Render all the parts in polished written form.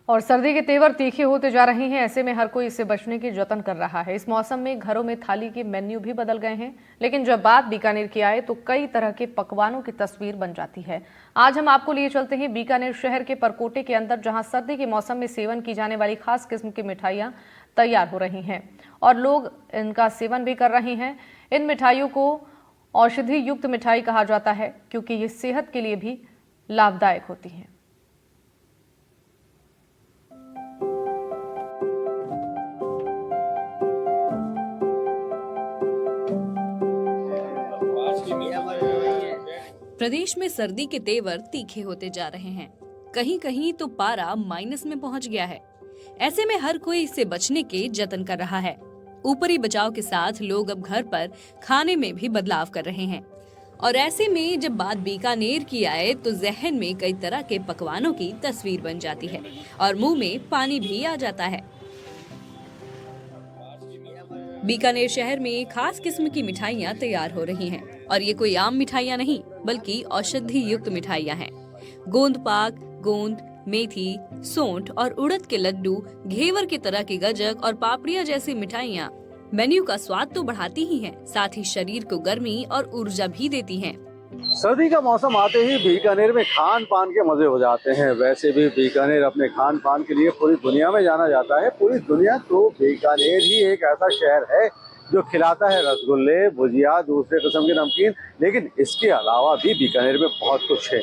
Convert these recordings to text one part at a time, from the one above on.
और सर्दी के तेवर तीखे होते जा रहे हैं। ऐसे में हर कोई इससे बचने की जतन कर रहा है। इस मौसम में घरों में थाली के मेन्यू भी बदल गए हैं, लेकिन जब बात बीकानेर की आए तो कई तरह के पकवानों की तस्वीर बन जाती है। आज हम आपको लिए चलते हैं बीकानेर शहर के परकोटे के अंदर, जहां सर्दी के मौसम में सेवन की जाने वाली खास किस्म की मिठाइयां तैयार हो रही हैं और लोग इनका सेवन भी कर रहे हैं। इन मिठाइयों को औषधि युक्त मिठाई कहा जाता है, क्योंकि ये सेहत के लिए भी लाभदायक होती हैं। प्रदेश में सर्दी के तेवर तीखे होते जा रहे हैं। कहीं कहीं तो पारा माइनस में पहुंच गया है। ऐसे में हर कोई इससे बचने के जतन कर रहा है। ऊपरी बचाव के साथ लोग अब घर पर खाने में भी बदलाव कर रहे हैं। और ऐसे में जब बात बीकानेर की आए तो जहन में कई तरह के पकवानों की तस्वीर बन जाती है और मुंह में पानी भी आ जाता है। बीकानेर शहर में खास किस्म की मिठाइयाँ तैयार हो रही हैं और ये कोई आम मिठाइयाँ नहीं बल्कि औषधि युक्त मिठाइयाँ हैं। गोंद पाक, गोंद, मेथी, सोंठ और उड़द के लड्डू, घेवर की तरह की गजक और पापड़ियाँ जैसी मिठाइयाँ मेन्यू का स्वाद तो बढ़ाती ही हैं, साथ ही शरीर को गर्मी और ऊर्जा भी देती हैं। सर्दी का मौसम आते ही बीकानेर में खान पान के मजे हो जाते हैं। वैसे भी बीकानेर अपने खान पान के लिए पूरी दुनिया में जाना जाता है। पूरी दुनिया तो बीकानेर ही एक ऐसा शहर है जो खिलाता है रसगुल्ले, भुजिया, दूसरे किस्म के नमकीन। लेकिन इसके अलावा भी बीकानेर में बहुत कुछ है।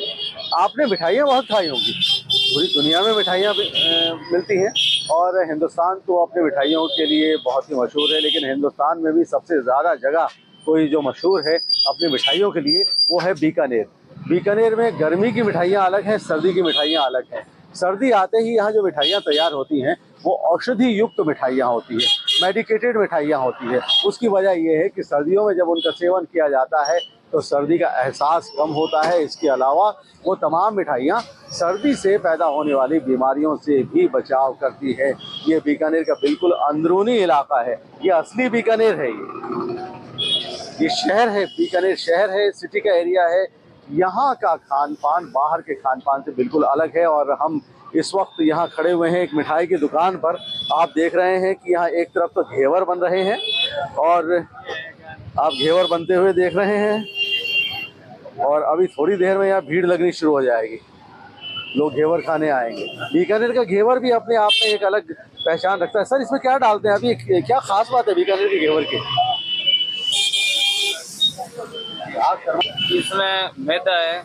आपने मिठाइयाँ बहुत खाई होंगी। पूरी दुनिया में मिठाइयाँ मिलती हैं और हिंदुस्तान तो अपनी मिठाइयों के लिए बहुत ही मशहूर है। लेकिन हिंदुस्तान में भी सबसे ज़्यादा जगह कोई जो मशहूर है अपनी मिठाइयों के लिए, वो है बीकानेर। बीकानेर में गर्मी की मिठाइयाँ अलग हैं, सर्दी की मिठाइयाँ अलग हैं। सर्दी आते ही यहाँ जो मिठाइयाँ तैयार होती हैं वो औषधि युक्त मिठाइयाँ होती है, मेडिकेटेड मिठाइयाँ होती है। उसकी वजह ये है कि सर्दियों में जब उनका सेवन किया जाता है तो सर्दी का एहसास कम होता है। इसके अलावा वो तमाम मिठाइयाँ सर्दी से पैदा होने वाली बीमारियों से भी बचाव करती है। ये बीकानेर का बिल्कुल अंदरूनी इलाका है, ये असली बीकानेर है। ये शहर है, बीकानेर शहर है, सिटी का एरिया है। यहाँ का खान पान बाहर के खान पान से बिल्कुल अलग है। और हम इस वक्त यहाँ खड़े हुए हैं एक मिठाई की दुकान पर। आप देख रहे हैं कि यहाँ एक तरफ तो घेवर बन रहे हैं और आप घेवर बनते हुए देख रहे हैं और अभी थोड़ी देर में यहाँ भीड़ लगनी शुरू हो जाएगी, लोग घेवर खाने आएंगे। बीकानेर का घेवर भी अपने आप में एक अलग पहचान रखता है। सर, इसमें क्या डालते हैं अभी, क्या खास बात है बीकानेर के घेवर की? इसमें मैदा है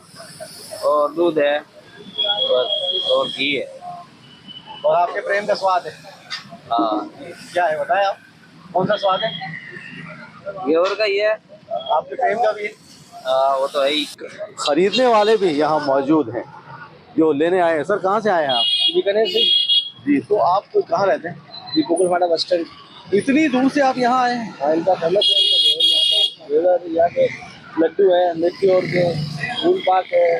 और दूध है बस, और घी है और आपके प्रेम का स्वाद है। हाँ। क्या है बताएं आप, कौन सा स्वाद है? घेवर का ही है। आपके प्रेम का भी है। वो तो है ही। खरीदने वाले भी यहाँ मौजूद हैं जो लेने आए हैं। सर, कहाँ से आए हैं आप? बीकानेर से जी, तो आप तो कहाँ रहते हैं? जी, पोखरफाटा बस स्टैंड। इतनी दूर से आप यहाँ आए हैं? हाँ, इनका फेमस है, इनका घेवर यहाँ के लड्डू है, मेथी और के गुड़ पाक है।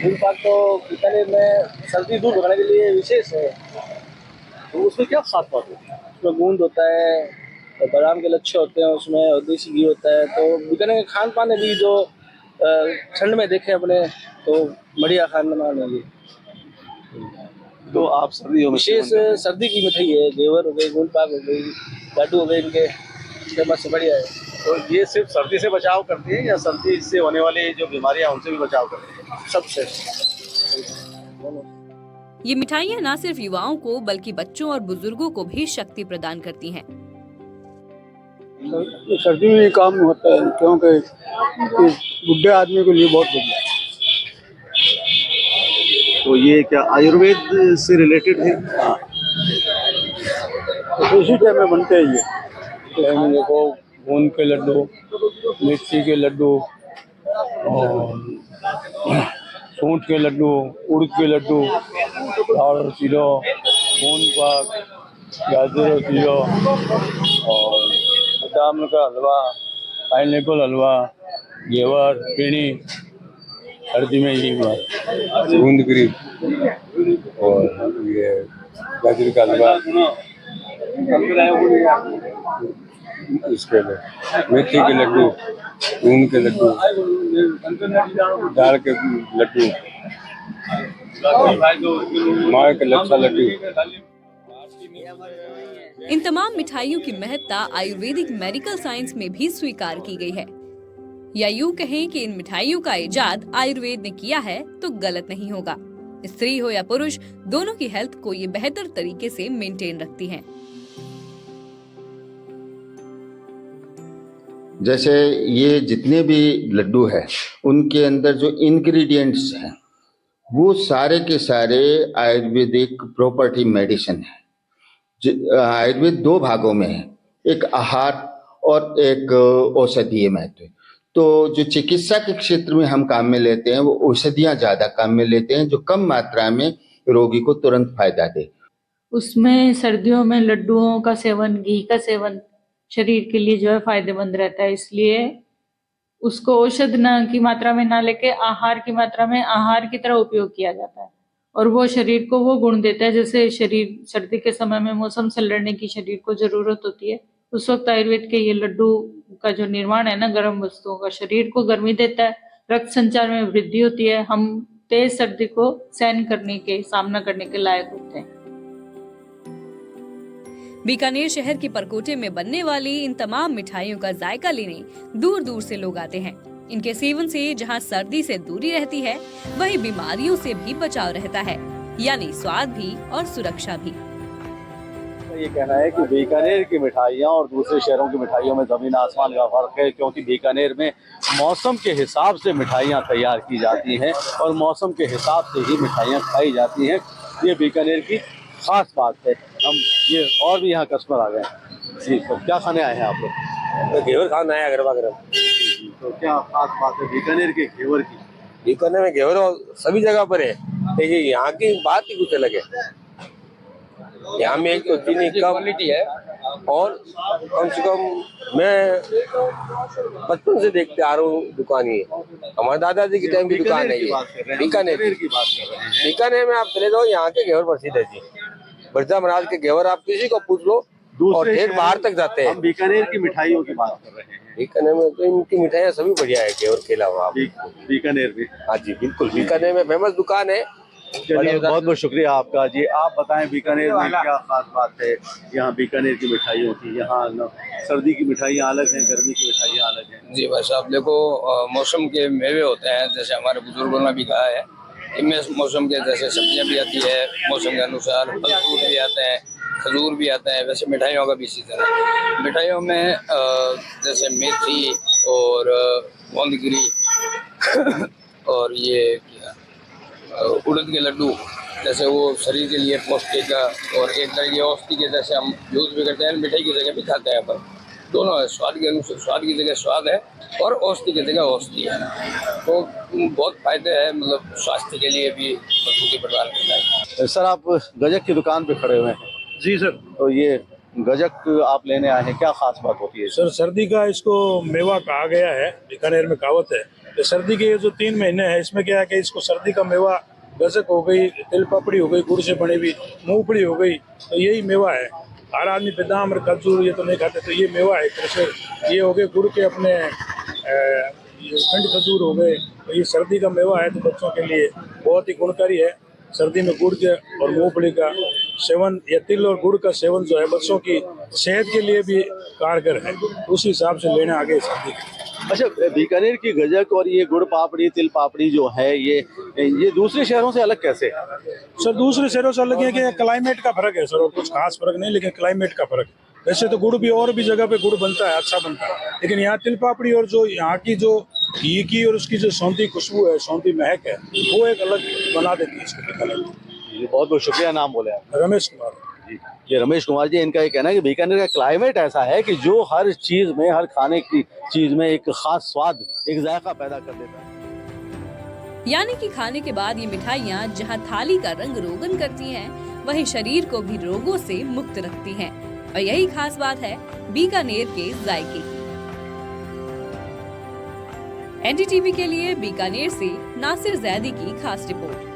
गुड़ पाक तो बीकानेर में सर्दी दूर भगाने के लिए विशेष है। तो उसमें क्या खास बात है? उसमें गूंद होता है, और बादाम के लच्छे होते हैं उसमें, और देसी घी होता है। तो बीकानेर का खान पान है भी जो ठंड में देखे अपने तो बढ़िया खान पान है ये। तो आप सर्दियों में विशेष सर्दी की मिठाई है, घेवर हो गई, गुड़ पाक हो गई, लड्डू हो गए, इनके फेमस बढ़िया है। तो ये सिर्फ सर्दी से बचाव करती है या सर्दी से होने वाली जो बीमारियां उनसे भी बचाव करती है? सबसे ये मिठाइयाँ न सिर्फ युवाओं को बल्कि बच्चों और बुजुर्गों को भी शक्ति प्रदान करती हैं। सर्दी में ये काम होता है क्योंकि बुढ़े आदमी के लिए बहुत बढ़िया है। तो ये क्या आयुर्वेद से रिलेटेड है? हाँ, तो इसी टाइम में बनते हैं ये। तो देखो, गोंद के लड्डू, मिर्ची के लड्डू और सूंठ के लड्डू, उड़द के लड्डू, दाल सीरो, गोंद पाक, गाजर सीरो और बादाम का हलवा, पाइनएप्पल हलवा, घेवर, पेड़ी, सर्दी में ये गूंद करी और ये गाजर का हलवा, इसके मेथी के लड्डू, मूंग के लड्डू, दाल के लड्डू, माँ के लच्छा लड्डू। इन तमाम मिठाइयों की महत्ता आयुर्वेदिक मेडिकल साइंस में भी स्वीकार की गई है। या यूं कहें कि इन मिठाइयों का इजाद आयुर्वेद ने किया है तो गलत नहीं होगा। स्त्री हो या पुरुष, दोनों की हेल्थ को ये बेहतर तरीके से मेंटेन रखती हैं। जैसे ये जितने भी लड्डू है उनके अंदर जो इंग्रेडिएंट्स हैं वो सारे के सारे आयुर्वेदिक प्रॉपर्टी मेडिसिन है। आयुर्वेद दो भागों में है, एक आहार और एक औषधीय महत्व। तो जो चिकित्सा के क्षेत्र में हम काम में लेते हैं वो औषधियाँ ज़्यादा काम में लेते हैं जो कम मात्रा में रोगी को तुरंत फायदा दे। उसमें सर्दियों में लड्डुओं का सेवन, घी का सेवन शरीर के लिए जो है फायदेमंद रहता है, इसलिए उसको औषध की मात्रा में ना लेके आहार की मात्रा में आहार की तरह उपयोग किया जाता है और वो शरीर को वो गुण देता है जैसे शरीर सर्दी के समय में मौसम से लड़ने की शरीर को जरूरत होती है, उस वक्त आयुर्वेद के ये लड्डू का जो निर्माण है ना गर्म वस्तुओं का, शरीर को गर्मी देता है, रक्त संचार में वृद्धि होती है, हम तेज सर्दी को सहन करने के, सामना करने के लायक होते हैं। बीकानेर शहर के परकोटे में बनने वाली इन तमाम मिठाइयों का जायका लेने दूर दूर से लोग आते हैं। इनके सेवन से जहां सर्दी से दूरी रहती है, वहीं बीमारियों से भी बचाव रहता है, यानी स्वाद भी और सुरक्षा भी। ये कहना है कि बीकानेर की मिठाइयाँ और दूसरे शहरों की मिठाइयों में जमीन आसमान का फर्क है, क्योंकि बीकानेर में मौसम के हिसाब से मिठाइयाँ तैयार की जाती हैं और मौसम के हिसाब से ही मिठाइयाँ खाई जाती हैं। ये बीकानेर की खास बात है। हम ये और भी यहाँ कस्टमर आ गए जी, तो क्या खाने आए हैं आप लोग? घेवर खाना है गरबा गरम। तो क्या खास बात है बीकानेर के घेवर की? बीकानेर में घेवर सभी जगह पर है, लेकिन यहाँ की बात ही कुछ अलग है। यहाँ में एक तो चीनी कम क्वालिटी है और कम से कम मैं बचपन से देखते आ रहा हूँ दुकान ही है, हमारे दादाजी की टाइम की दुकान है ये। बीकानेर की बात कर रहे हैं। बीकानेर में आप चले जाओ, यहाँ के घेवर प्रसिद्ध है जी। बिरजा महाराज के घेवर आप किसी को पूछ लो और ढेर बाहर तक जाते हैं। हम बीकानेर की मिठाइयों की बात कर रहे हैं। बीकानेर में तो इनकी मिठाइयाँ सभी बढ़िया है घेवर के अलावा। बीकानेर में? हाँ जी बिल्कुल, बीकानेर में फेमस दुकान है। चलिए बहुत बहुत शुक्रिया आपका जी। आप बताएं बीकानेर में क्या खास बात है यहाँ बीकानेर की मिठाइयों की? यहाँ सर्दी की मिठाइयाँ अलग हैं, गर्मी की मिठाइयाँ अलग हैं। जी भाई साहब, देखो मौसम के मेवे होते हैं, जैसे हमारे बुजुर्गों ने भी कहा है, इनमें मौसम के जैसे सब्जियां भी आती है, मौसम के अनुसार फल फ्रूट भी आते हैं, खजूर भी आता है, वैसे मिठाइयों का भी इसी तरह। मिठाइयों में जैसे मेथी और गोंदगिरी और ये उड़द के लड्डू, जैसे वो शरीर के लिए पौष्टिक और एक तरह की औषधि के जैसे हम यूज भी करते हैं, मिठाई की जगह भी खाते हैं। पर दोनों है, स्वाद के अनुसार स्वाद की जगह स्वाद है और औषधि की जगह औषधि है, तो बहुत फायदे हैं, मतलब स्वास्थ्य के लिए भी मजबूती प्रदान करता है। सर आप गजक की दुकान पे खड़े हुए हैं? जी सर। तो ये गजक आप लेने आए हैं, क्या खास बात होती है? सर सर्दी का इसको मेवा कहा गया है, बीकानेर में कहावत है। तो सर्दी के ये जो 3 महीने हैं, इसमें क्या है कि इसको सर्दी का मेवा गजक हो गई, तिल पापड़ी हो गई, गुड़ से बनी हुई मूंगफली हो गई, तो यही मेवा है। हर आदमी बादाम और खजूर ये तो नहीं खाते, तो ये मेवा है। जैसे ये हो गए गुड़ के अपने खंड खजूर हो गए, तो ये सर्दी का मेवा है, तो बच्चों के लिए बहुत ही गुणकारी है। सर्दी में गुड़ के और मूंगफली का सेवन या तिल और गुड़ का सेवन जो है बच्चों की सेहत के लिए भी कारगर है, उस हिसाब से लेने आगे सर्दी के। अच्छा, बीकानेर की गजक और ये गुड़ पापड़ी तिल पापड़ी जो है ये दूसरे शहरों से अलग कैसे है? सर दूसरे शहरों से अलग है कि क्लाइमेट का फर्क है सर, और कुछ खास फर्क नहीं, लेकिन क्लाइमेट का फर्क। वैसे तो गुड़ भी और भी जगह पे गुड़ बनता है, अच्छा बनता है, लेकिन यहाँ तिल पापड़ी और जो यहाँ की जो घी की और उसकी जो सौंधी खुशबू है, सौंधी महक है, वो एक अलग बना देती है इसको बीकानेर। बहुत बहुत शुक्रिया। नाम बोले आप? रमेश कुमार जी। ये रमेश कुमार जी, इनका ये कहना है कि बीकानेर का क्लाइमेट ऐसा है कि जो हर चीज में, हर खाने की चीज में एक खास स्वाद, एक जायका पैदा कर देता है। यानी कि खाने के बाद ये मिठाइयाँ जहाँ थाली का रंग रोगन करती हैं, वहीं शरीर को भी रोगों से मुक्त रखती हैं, और यही खास बात है बीकानेर के जायके की। एनडीटीवी के लिए बीकानेर से नासिर जैदी की खास रिपोर्ट।